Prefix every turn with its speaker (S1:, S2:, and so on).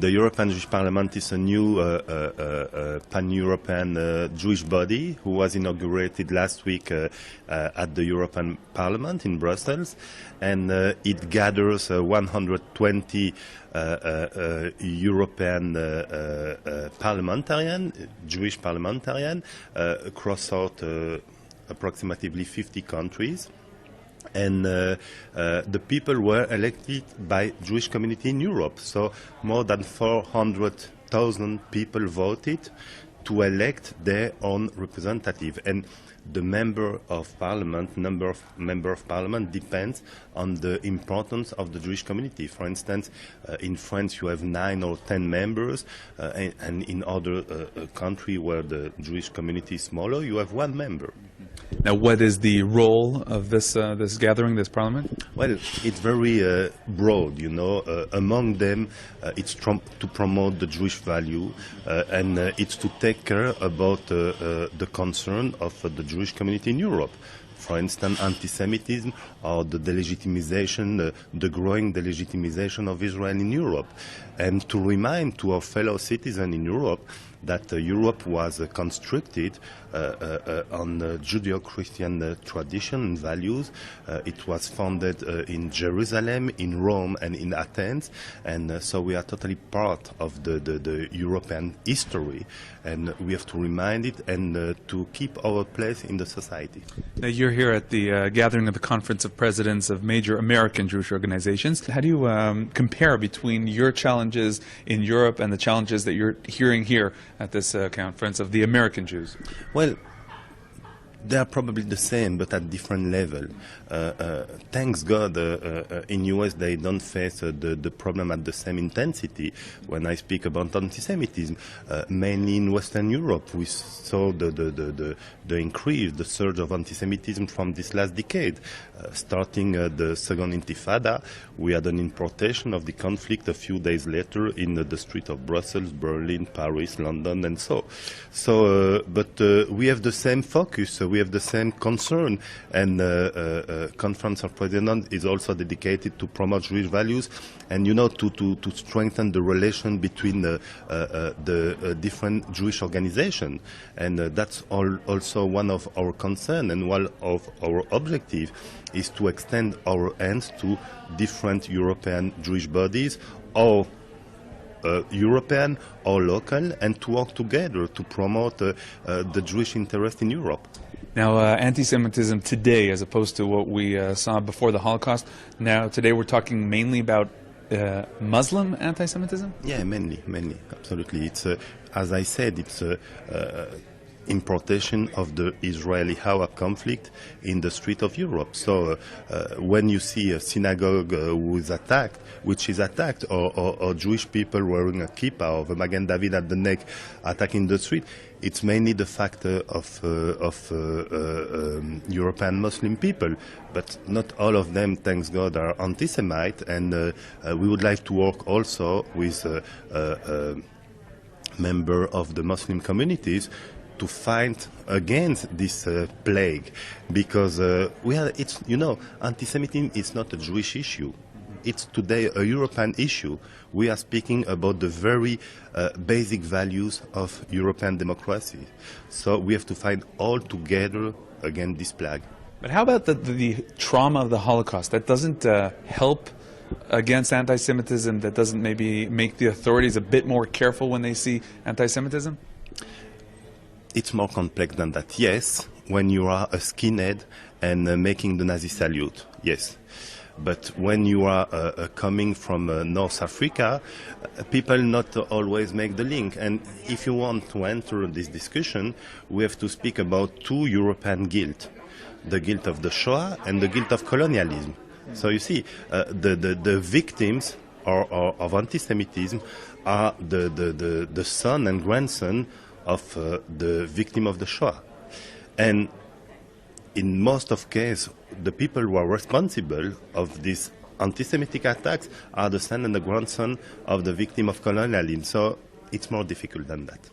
S1: The European Jewish Parliament is a new pan-European Jewish body who was inaugurated last week at the European Parliament in Brussels, and it gathers 120 European Jewish parliamentarians across approximately 50 countries. And the people were elected by Jewish community in Europe. So more than 400,000 people voted to elect their own representative. And the number of parliament depends on the importance of the Jewish community. For instance, in France you have 9 or 10 members, and in other countries where the Jewish community is smaller, you have 1 member.
S2: Now, what is the role of this gathering, this parliament?
S1: Well, it's very broad, you know. Among them, it's to promote the Jewish value, and it's to take care about the concern of the Jewish community in Europe. For instance, anti-Semitism or the delegitimization, the growing delegitimization of Israel in Europe. And to remind to our fellow citizens in Europe that Europe was constructed on Judeo-Christian tradition and values. It was founded in Jerusalem, in Rome, and in Athens, and so we are totally part of the European history, and we have to remind it and to keep our place in the society.
S2: Now, you're here at the gathering of the Conference of Presidents of major American Jewish organizations. How do you compare between your challenges in Europe and the challenges that you're hearing here at this conference of the American Jews?
S1: Well, they are probably the same, but at different level. Thanks God, in US they don't face the problem at the same intensity. When I speak about anti-Semitism, mainly in Western Europe, we saw the increase, the surge of anti-Semitism from this last decade. Starting the Second Intifada, we had an importation of the conflict a few days later in the street of Brussels, Berlin, Paris, London, and so. But we have the same focus. We have the same concern, and Conference of Presidents is also dedicated to promote Jewish values, and you know, to strengthen the relation between the different Jewish organizations, and that's also one of our concern, and one of our objectives is to extend our hands to different European Jewish bodies, or European or local, and to work together to promote the Jewish interest in Europe.
S2: Now, anti-Semitism today, as opposed to what we saw before the Holocaust, now today we're talking mainly about Muslim anti-Semitism?
S1: Yeah, mainly, absolutely. It's, as I said, it's importation of the Israeli-Arab conflict in the street of Europe. So when you see a synagogue which is attacked, or Jewish people wearing a kippah or the Magen David at the neck attacking the street, it's mainly the factor of European Muslim people, but not all of them, thanks God, are anti-Semite, and we would like to work also with members of the Muslim communities to fight against this plague, because anti-Semitism is not a Jewish issue. It's today a European issue. We are speaking about the very basic values of European democracy. So we have to fight all together against this plague.
S2: But how about the trauma of the Holocaust? That doesn't help against anti-Semitism? That doesn't maybe make the authorities a bit more careful when they see anti-Semitism?
S1: It's more complex than that. Yes, when you are a skinhead and making the Nazi salute, yes. But when you are coming from North Africa, people not always make the link. And if you want to enter this discussion, we have to speak about 2 European guilt: the guilt of the Shoah and the guilt of colonialism. So you see, the victims of anti-Semitism are the son and grandson of the victim of the Shoah. And in most of cases, the people who are responsible of these anti-Semitic attacks are the son and the grandson of the victim of colonialism. So it's more difficult than that.